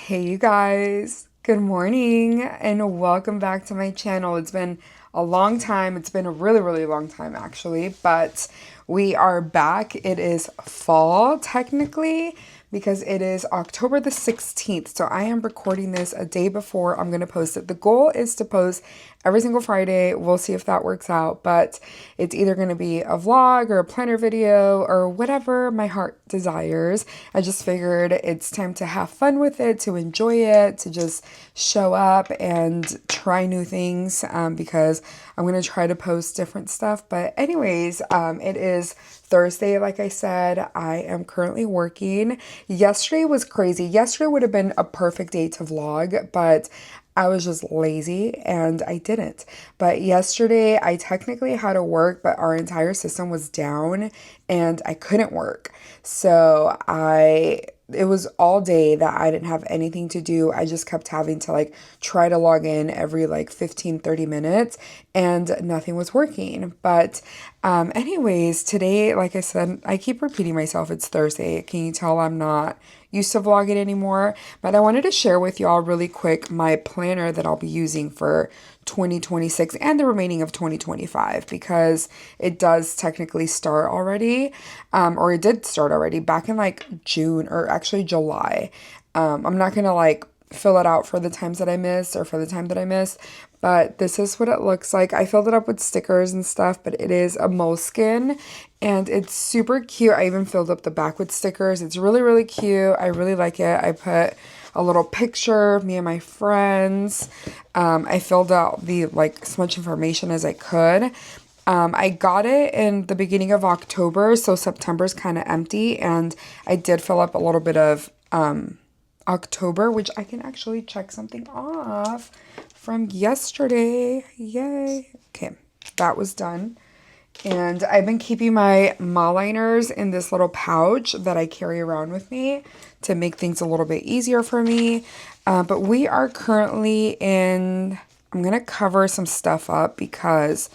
Hey you guys, good morning and welcome back to my channel. It's been a long time. It's been a really long time actually, but we are back. It is fall technically because it is October the 16th. So I am recording this a day before I'm going to post it. The goal is to post every single Friday. We'll see if that works out, but it's either going to be a vlog or a planner video or whatever my heart desires. I just figured it's time to have fun with it, to enjoy it, to just show up and try new things because I'm going to try to post different stuff. But anyways, it is Thursday, like I said. I am currently working. Yesterday was crazy. Yesterday would have been a perfect day to vlog, but I was just lazy and I didn't. But yesterday I technically had to work, but our entire system was down and I couldn't work. So it was all day that I didn't have anything to do. I just kept having to like try to log in every like 15-30 minutes and nothing was working. But anyways, today, like I said, I keep repeating myself, it's Thursday. Can you tell I'm not used to vlogging anymore? But I wanted to share with y'all really quick my planner that I'll be using for 2026 and the remaining of 2025 because it does technically start already, or it did start already back in like June or actually July. I'm not gonna like fill it out for the times that I missed or for the time that I missed, but this is what it looks like. I filled it up with stickers and stuff, but it is a moleskin and it's super cute. I even filled up the back with stickers. It's really cute. I really like it. I put a little picture of me and my friends. I filled out the like as much information as I could. I got it in the beginning of October, so September's kind of empty, and I did fill up a little bit of October, which I can actually check something off from yesterday. Yay. Okay, that was done. And I've been keeping my liners in this little pouch that I carry around with me to make things a little bit easier for me. But we are currently I'm going to cover some stuff up because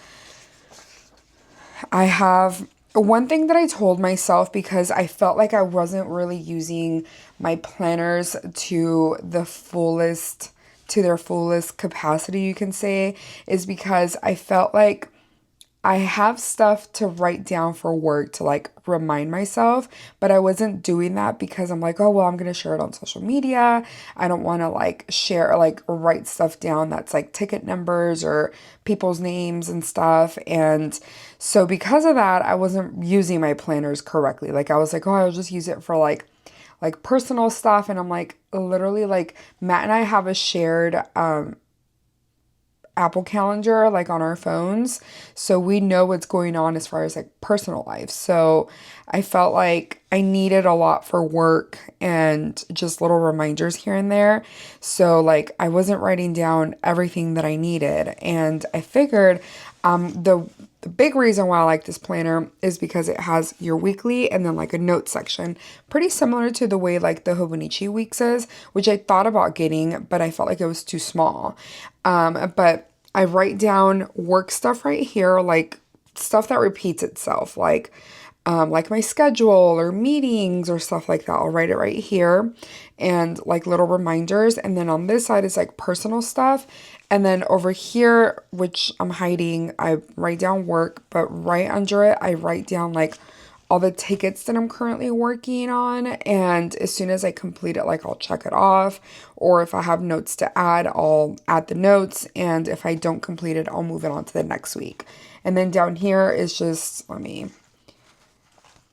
I have one thing that I told myself because I felt like I wasn't really using my planners to their fullest capacity, you can say, is because I felt like I have stuff to write down for work to like remind myself, but I wasn't doing that because I'm like, oh, well, I'm going to share it on social media. I don't want to like share, like write stuff down that's like ticket numbers or people's names and stuff. And so because of that, I wasn't using my planners correctly. Like I was like, oh, I'll just use it for like personal stuff. And I'm like, literally like Matt and I have a shared, Apple Calendar like on our phones, so we know what's going on as far as like personal life. So I felt like I needed a lot for work and just little reminders here and there. So like I wasn't writing down everything that I needed, and I figured the big reason why I like this planner is because it has your weekly and then like a note section, pretty similar to the way like the Hobonichi Weeks is, which I thought about getting, but I felt like it was too small. But I write down work stuff right here, like stuff that repeats itself, like my schedule or meetings or stuff like that. I'll write it right here and like little reminders. And then on this side is like personal stuff. And then over here, which I'm hiding, I write down work, but right under it, I write down like all the tickets that I'm currently working on. And as soon as I complete it, like I'll check it off. Or if I have notes to add, I'll add the notes. And if I don't complete it, I'll move it on to the next week. And then down here is just,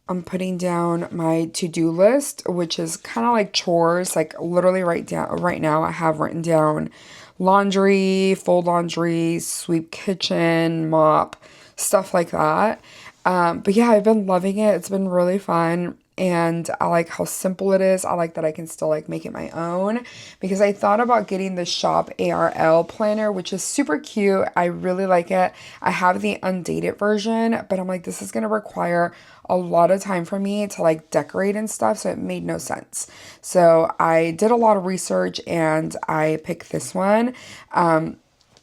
I'm putting down my to-do list, which is kind of like chores, like literally right now I have written down laundry, fold laundry, sweep kitchen, mop, stuff like that. But yeah, I've been loving it. It's been really fun. And I like how simple it is. I like that I can still like make it my own because I thought about getting the Shop ARL planner, which is super cute. I really like it. I have the undated version, but I'm like, this is going to require a lot of time for me to like decorate and stuff. So it made no sense. So I did a lot of research and I picked this one.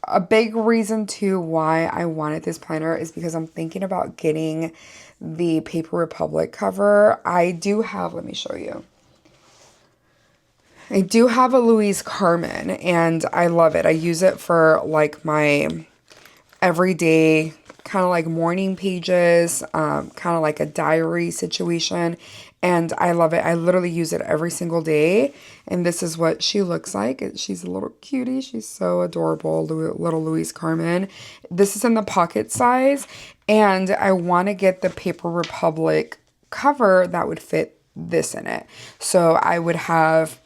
A big reason too why I wanted this planner is because I'm thinking about getting the Paper Republic cover. I do have, let me show you. I do have a Louise Carmen, and I love it. I use it for like my everyday kind of like morning pages, kind of like a diary situation. And I love it. I literally use it every single day. And this is what she looks like. She's a little cutie. She's so adorable, little Louise Carmen. This is in the pocket size. And I want to get the Paper Republic cover that would fit this in it. So I would have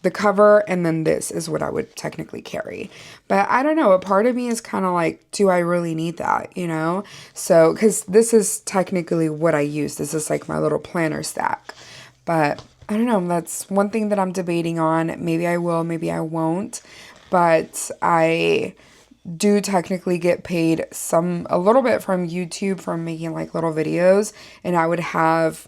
the cover, and then this is what I would technically carry. But I don't know, a part of me is kind of like, do I really need that, you know? So, because this is technically what I use. This is like my little planner stack. But I don't know, that's one thing that I'm debating on. Maybe I will, maybe I won't. But I do technically get paid a little bit from YouTube from making like little videos, and I would have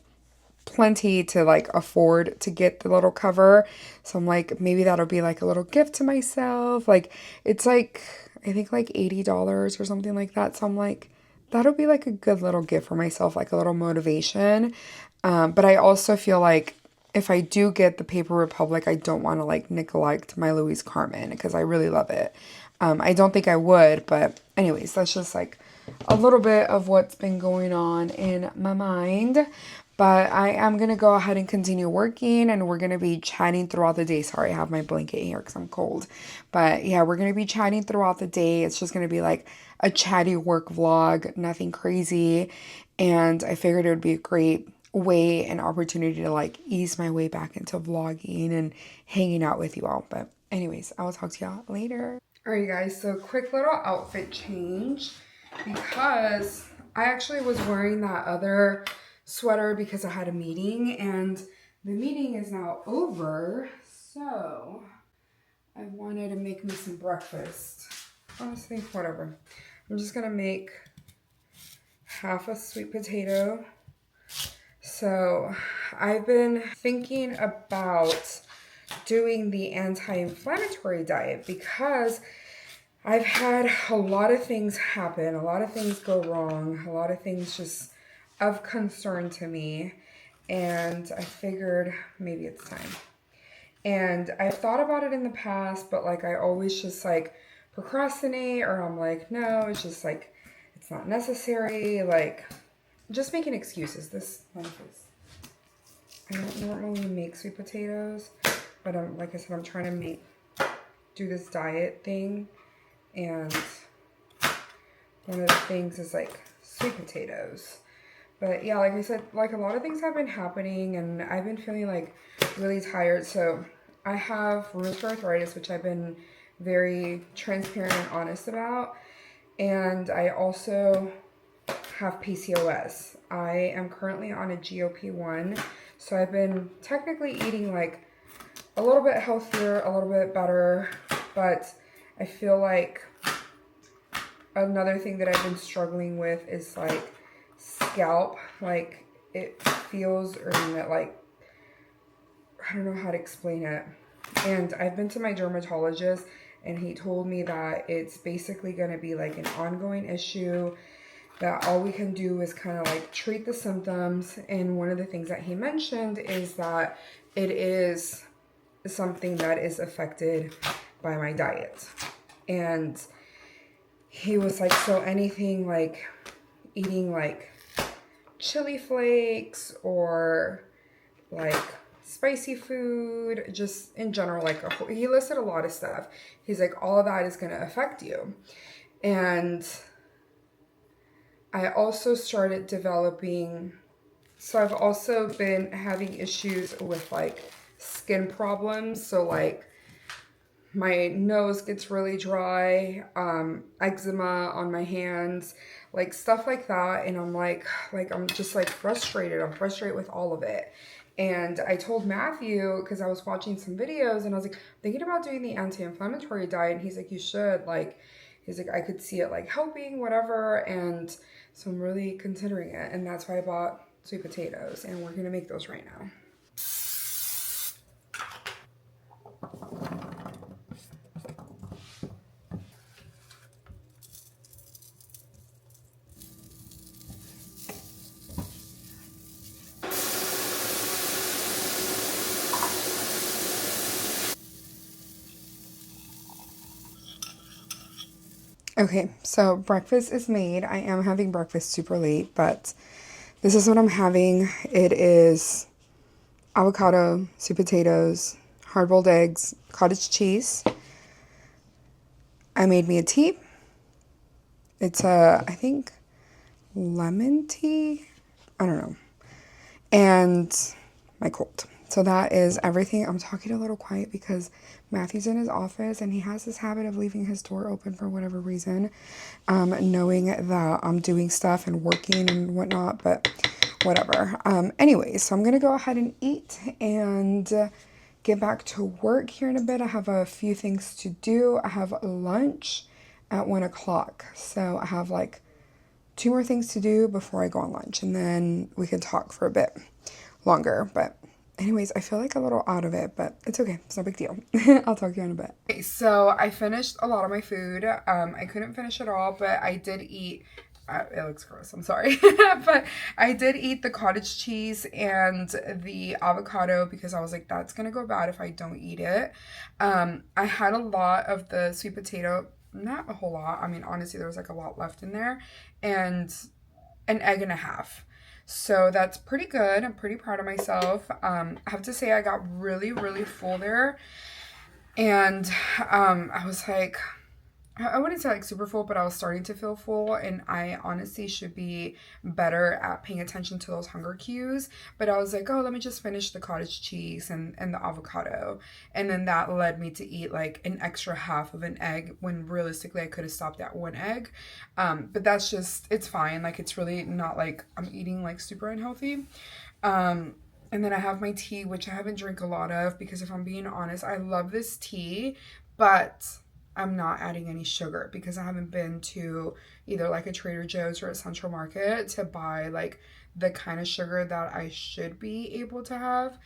plenty to like afford to get the little cover. So I'm like, maybe that'll be like a little gift to myself. Like it's like, I think like $80 or something like that. So I'm like, that'll be like a good little gift for myself, like a little motivation. But I also feel like if I do get the Paper Republic, I don't want to like neglect my Louise Carmen because I really love it. I don't think I would, but anyways, that's just like a little bit of what's been going on in my mind. But I am going to go ahead and continue working, and we're going to be chatting throughout the day. Sorry, I have my blanket here because I'm cold. But yeah, we're going to be chatting throughout the day. It's just going to be like a chatty work vlog, nothing crazy. And I figured it would be a great way and opportunity to like ease my way back into vlogging and hanging out with you all. But anyways, I will talk to y'all later. All right, guys, so quick little outfit change because I actually was wearing that other sweater because I had a meeting, and the meeting is now over, so I wanted to make me some breakfast. Honestly, whatever. I'm just gonna make half a sweet potato. So I've been thinking about doing the anti-inflammatory diet because I've had a lot of things happen, a lot of things go wrong, a lot of things just of concern to me, and I figured maybe it's time. And I've thought about it in the past, but like I always just like procrastinate, or I'm like, no, it's just like, it's not necessary, like just making excuses. I don't normally make sweet potatoes, but like I said, I'm trying to do this diet thing, and one of the things is like sweet potatoes. But yeah, like I said, like a lot of things have been happening, and I've been feeling like really tired. So I have rheumatoid arthritis, which I've been very transparent and honest about. And I also have PCOS. I am currently on a GLP-1. So I've been technically eating like a little bit healthier, a little bit better. But I feel like another thing that I've been struggling with is like scalp, like it feels, or like, I don't know how to explain it. And I've been to my dermatologist, and he told me that it's basically going to be like an ongoing issue, that all we can do is kind of like treat the symptoms. And one of the things that he mentioned is that it is something that is affected by my diet. And he was like, so anything like eating like chili flakes or like spicy food, just in general, like he listed a lot of stuff. He's like, all of that is going to affect you. And I also started developing, so I've also been having issues with like skin problems. So like my nose gets really dry, eczema on my hands, like stuff like that. And I'm like I'm just like frustrated. I'm frustrated with all of it. And I told Matthew, because I was watching some videos, and I was like, thinking about doing the anti-inflammatory diet. And he's like, you should. Like, he's like, I could see it like helping, whatever. And so I'm really considering it. And that's why I bought sweet potatoes. And we're going to make those right now. Okay, so breakfast is made. I am having breakfast super late, but this is what I'm having. It is avocado, sweet potatoes, hard-boiled eggs, cottage cheese. I made me a tea. It's I think, lemon tea. I don't know. And my cold. So that is everything. I'm talking a little quiet because Matthew's in his office and he has this habit of leaving his door open for whatever reason, knowing that I'm doing stuff and working and whatnot, but whatever. Anyways, so I'm going to go ahead and eat and get back to work here in a bit. I have a few things to do. I have lunch at 1 o'clock. So I have like 2 more things to do before I go on lunch, and then we can talk for a bit longer. But anyways, I feel like a little out of it, but it's okay. It's no big deal. I'll talk to you in a bit. Okay, so I finished a lot of my food. I couldn't finish it all, but I did eat. It looks gross, I'm sorry. But I did eat the cottage cheese and the avocado because I was like, that's gonna go bad if I don't eat it. I had a lot of the sweet potato, not a whole lot. I mean, honestly, there was like a lot left in there, and an egg and a half. So that's pretty good. I'm pretty proud of myself. I have to say I got really, really full there. And I was like, I wouldn't say like super full, but I was starting to feel full, and I honestly should be better at paying attention to those hunger cues. But I was like, oh, let me just finish the cottage cheese and the avocado. And then that led me to eat like an extra half of an egg when realistically I could have stopped at 1 egg. But that's just, it's fine. Like, it's really not like I'm eating like super unhealthy. And then I have my tea, which I haven't drank a lot of because if I'm being honest, I love this tea, but I'm not adding any sugar because I haven't been to either like a Trader Joe's or a Central Market to buy like the kind of sugar that I should be able to have.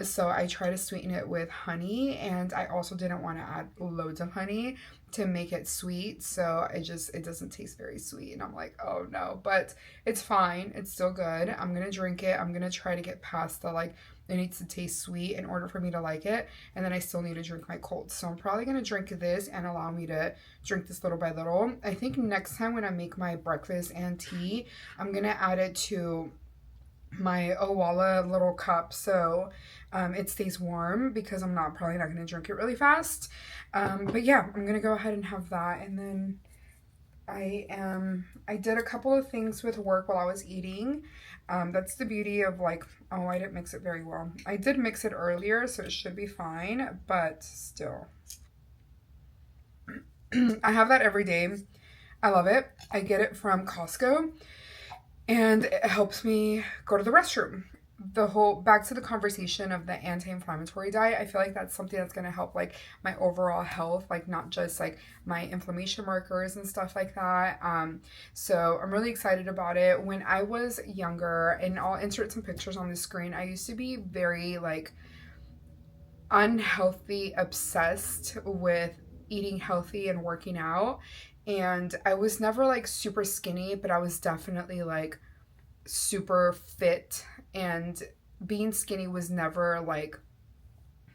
So I try to sweeten it with honey, and I also didn't want to add loads of honey to make it sweet. So it doesn't taste very sweet. And I'm like, oh no, but it's fine. It's still good. I'm going to drink it. I'm going to try to get past the like, it needs to taste sweet in order for me to like it. And then I still need to drink my cold. So I'm probably going to drink this and allow me to drink this little by little. I think next time when I make my breakfast and tea, I'm going to add it to my Owala little cup so it stays warm because I'm probably not going to drink it really fast. But yeah, I'm going to go ahead and have that. And then I did a couple of things with work while I was eating. That's the beauty of like, oh, I didn't mix it very well. I did mix it earlier, so it should be fine, but still. I have that every day. I love it. I get it from Costco, and it helps me go to the restroom. Back to the conversation of the anti-inflammatory diet, I feel like that's something that's going to help like my overall health, like not just like my inflammation markers and stuff like that. So I'm really excited about it. When I was younger, and I'll insert some pictures on the screen, I used to be very like unhealthy obsessed with eating healthy and working out, and I was never like super skinny, but I was definitely like super fit, and being skinny was never like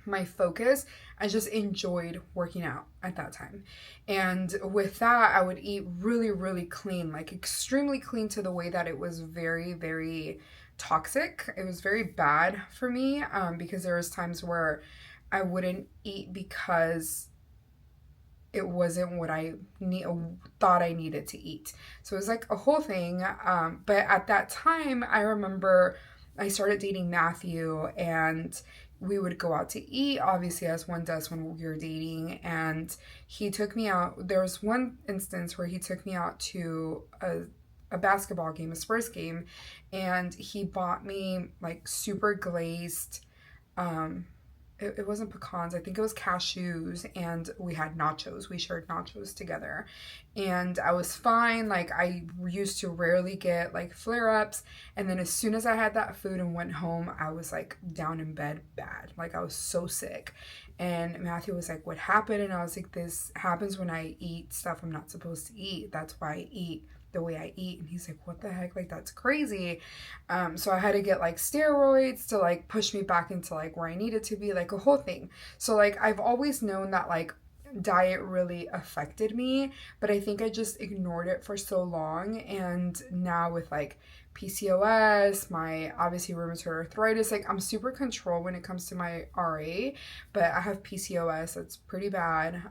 my focus. I just enjoyed working out at that time. And with that, I would eat really, really clean, like extremely clean, to the way that it was very, very toxic. It was very bad for me because there was times where I wouldn't eat because it wasn't what I thought I needed to eat. So it was like a whole thing. But at that time, I remember I started dating Matthew, and we would go out to eat, obviously, as one does when you're dating. And he took me out. There was one instance where he took me out to a basketball game, a Spurs game, and he bought me like super glazed it wasn't pecans. I think it was cashews, and we had nachos. We shared nachos together, and I was fine. Like, I used to rarely get like flare-ups, and then as soon as I had that food and went home, I was like down in bed bad. Like, I was so sick. And Matthew was like, what happened? And I was like, this happens when I eat stuff I'm not supposed to eat. That's why I eat the way I eat. And he's like, what the heck? Like, that's crazy. So I had to get like steroids to like push me back into like where I needed to be, like a whole thing. So like, I've always known that like diet really affected me, but I think I just ignored it for so long. And now with like PCOS, my obviously rheumatoid arthritis, like I'm super controlled when it comes to my RA, but I have PCOS that's pretty bad.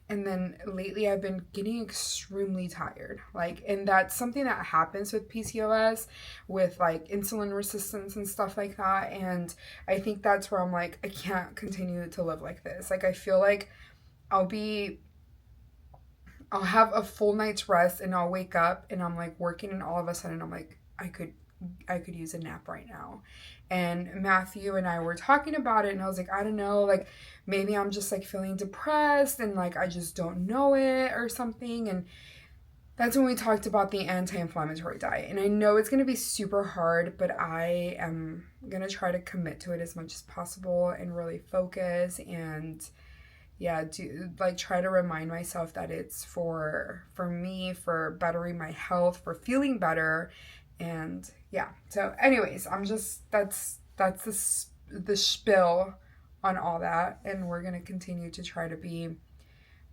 And then lately I've been getting extremely tired. Like, and that's something that happens with PCOS, with like insulin resistance and stuff like that. And I think that's where I'm like, I can't continue to live like this. Like, I feel like I'll have a full night's rest and I'll wake up and I'm like working, and all of a sudden I'm like, I could use a nap right now. And Matthew and I were talking about it, and I was like, I don't know, like maybe I'm just like feeling depressed and like I just don't know it or something. And that's when we talked about the anti-inflammatory diet. And I know it's going to be super hard, but I am going to try to commit to it as much as possible and really focus and yeah, do like try to remind myself that it's for me, for bettering my health, for feeling better. And yeah, so anyways, I'm just the spill on all that, and we're gonna continue to try to be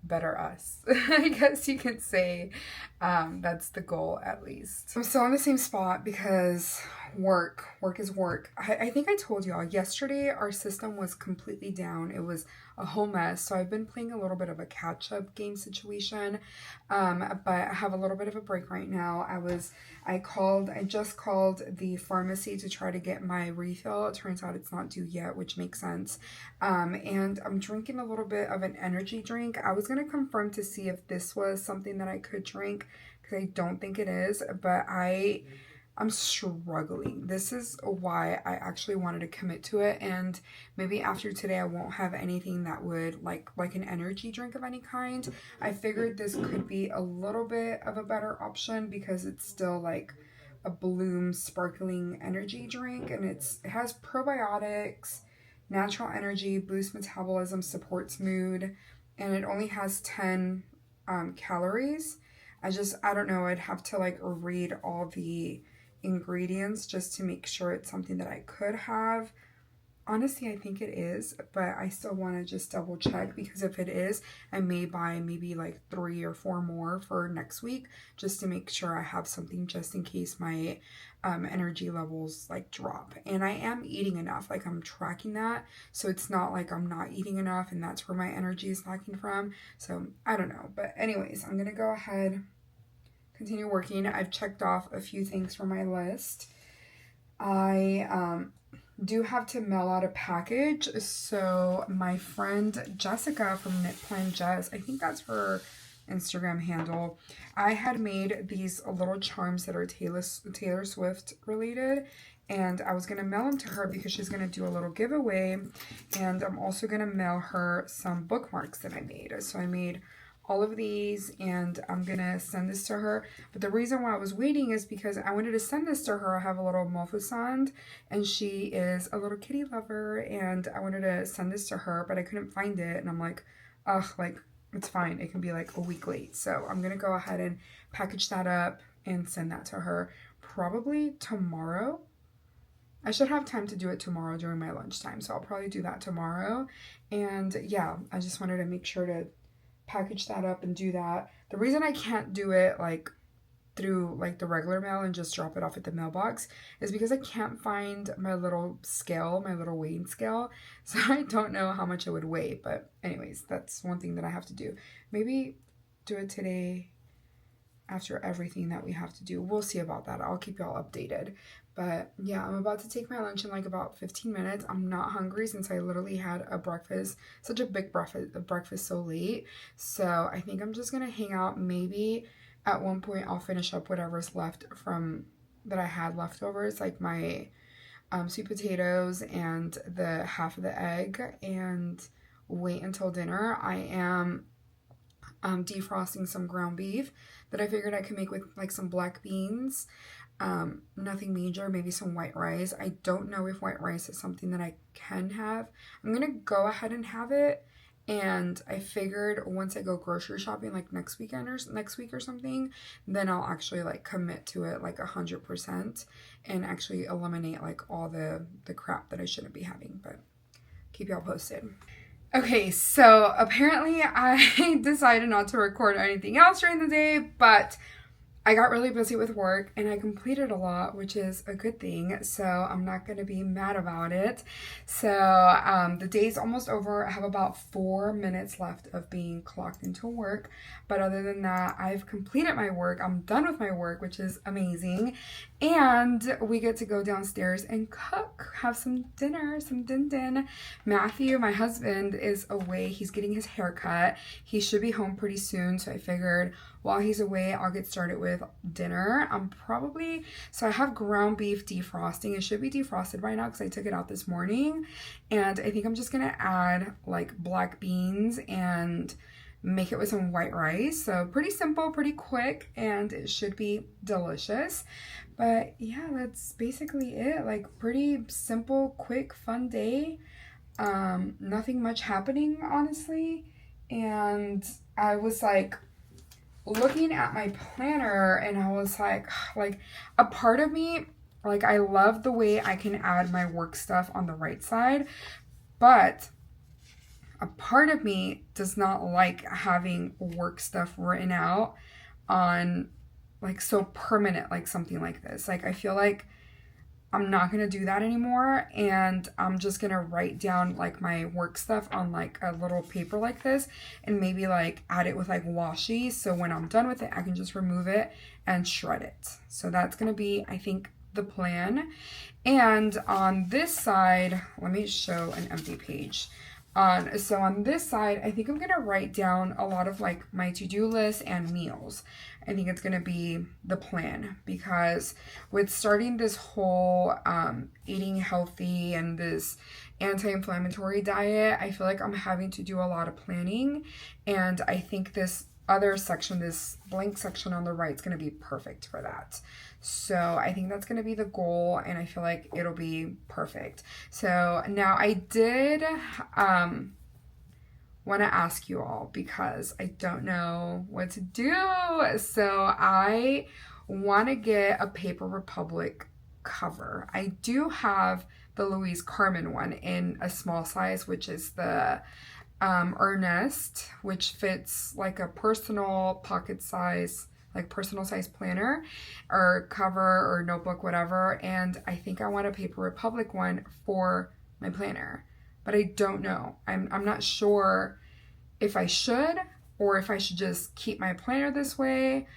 better us. I guess you could say that's the goal, at least. I'm still in the same spot because work is work. I think I told y'all yesterday our system was completely down. It was a whole mess. So I've been playing a little bit of a catch-up game situation, but I have a little bit of a break right now. I just called the pharmacy to try to get my refill. It turns out it's not due yet, which makes sense. And I'm drinking a little bit of an energy drink. I was going to confirm to see if this was something that I could drink, because I don't think it is, but I'm struggling. This is why I actually wanted to commit to it, and maybe after today I won't have anything that would like an energy drink of any kind. I figured this could be a little bit of a better option because it's still like a Bloom sparkling energy drink, and it has probiotics, natural energy, boosts metabolism, supports mood, and it only has 10 calories. I don't know, I'd have to like read all the ingredients just to make sure it's something that I could have. Honestly, I think it is, but I still want to just double check, because if it is, I may buy maybe like 3 or 4 more for next week just to make sure I have something just in case my energy levels like drop. And I am eating enough, like I'm tracking that, so it's not like I'm not eating enough and that's where my energy is lacking from. So I don't know, but anyways, I'm gonna go ahead, continue working. I've checked off a few things from my list. I do have to mail out a package. So my friend Jessica from Knit Plan Jess, I think that's her Instagram handle, I had made these little charms that are Taylor Swift related, and I was going to mail them to her because she's going to do a little giveaway, and I'm also going to mail her some bookmarks that I made. So I made all of these, and I'm gonna send this to her. But the reason why I was waiting is because I wanted to send this to her. I have a little Mofusand, and she is a little kitty lover, and I wanted to send this to her, but I couldn't find it, and I'm like, ugh, like, it's fine. It can be like a week late. So I'm gonna go ahead and package that up and send that to her probably tomorrow. I should have time to do it tomorrow during my lunchtime, so I'll probably do that tomorrow. And yeah, I just wanted to make sure to package that up and do that. The reason I can't do it like through like the regular mail and just drop it off at the mailbox is because I can't find my little scale, my little weighing scale. So I don't know how much it would weigh. But anyways, that's one thing that I have to do. Maybe do it today after everything that we have to do. We'll see about that. I'll keep y'all updated. But yeah, I'm about to take my lunch in like about 15 minutes. I'm not hungry since I literally had a breakfast, such a big breakfast so late. So I think I'm just going to hang out. Maybe at one point I'll finish up whatever's left from that I had leftovers, like my sweet potatoes and the half of the egg, and wait until dinner. I am defrosting some ground beef that I figured I could make with like some black beans. Nothing major, maybe some white rice. I don't know if white rice is something that I can have. I'm gonna go ahead and have it, and I figured once I go grocery shopping like next week or something, then I'll actually like commit to it like 100% and actually eliminate like all the crap that I shouldn't be having. But keep y'all posted. Okay, so apparently I decided not to record anything else during the day, but I got really busy with work and I completed a lot, which is a good thing. So I'm not going to be mad about it. So the day's almost over. I have about 4 minutes left of being clocked into work. But other than that, I've completed my work. I'm done with my work, which is amazing. And we get to go downstairs and cook, have some dinner, some din din. Matthew, my husband, is away. He's getting his hair cut. He should be home pretty soon. So I figured while he's away, I'll get started with dinner. So I have ground beef defrosting. It should be defrosted by now because I took it out this morning. And I think I'm just gonna add like black beans and make it with some white rice. So pretty simple, pretty quick, and it should be delicious. But yeah, that's basically it. Like pretty simple, quick, fun day. Nothing much happening, honestly. And I was like looking at my planner and I was like a part of me, like I love the way I can add my work stuff on the right side, but a part of me does not like having work stuff written out on like so permanent, like something like this. Like I feel like I'm not going to do that anymore, and I'm just going to write down like my work stuff on like a little paper like this and maybe like add it with like washi, so when I'm done with it I can just remove it and shred it. So that's going to be, I think, the plan. And on this side, let me show an empty page. So on this side, I think I'm going to write down a lot of like my to-do list and meals. I think it's going to be the plan, because with starting this whole eating healthy and this anti-inflammatory diet, I feel like I'm having to do a lot of planning. And I think this other section, this blank section on the right, is going to be perfect for that. So I think that's going to be the goal, and I feel like it'll be perfect. So now I did want to ask you all, because I don't know what to do. So I want to get a Paper Republic cover. I do have the Louise Carmen one in a small size, which is the Ernest, which fits like a personal pocket size, like personal size planner or cover or notebook, whatever. And I think I want a Paper Republic one for my planner, but I don't know. I'm not sure if I should, or if I should just keep my planner this way,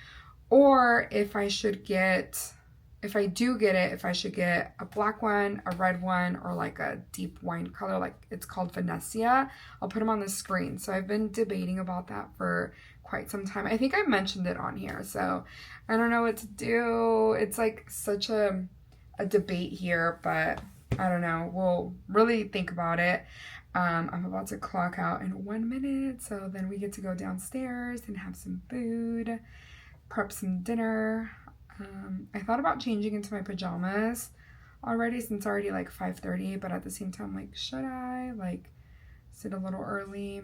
or if I should get, if I do get it, if I should get a black one, a red one, or like a deep wine color, like it's called Venetia. I'll put them on the screen. So I've been debating about that for quite some time. I think I mentioned it on here, so I don't know what to do. It's like such a debate here, but I don't know. We'll really think about it. I'm about to clock out in 1 minute, so then we get to go downstairs and have some food, prep some dinner. I thought about changing into my pajamas already, since it's already like 5:30, but at the same time, like, should I like sit a little early?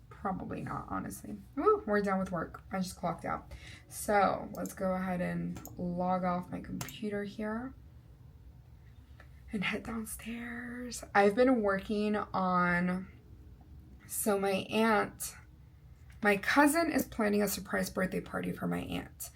Probably not, honestly. Ooh, we're done with work. I just clocked out. So let's go ahead and log off my computer here and head downstairs. I've been working on, so my cousin is planning a surprise birthday party for my aunt.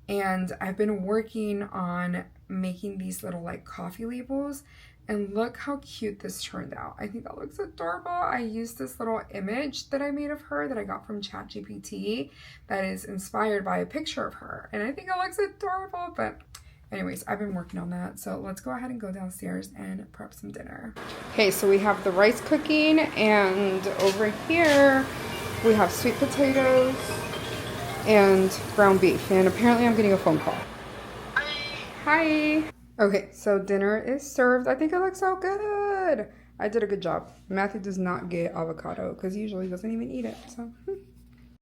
And I've been working on making these little like coffee labels, and look how cute this turned out. I think that looks adorable. I used this little image that I made of her that I got from ChatGPT that is inspired by a picture of her. And I think it looks adorable, but anyways, I've been working on that. So let's go ahead and go downstairs and prep some dinner. Okay, so we have the rice cooking, and over here we have sweet potatoes and ground beef. And apparently I'm getting a phone call. Hi. Okay, so dinner is served. I think it looks so good. I did a good job. Matthew does not get avocado because he usually doesn't even eat it. So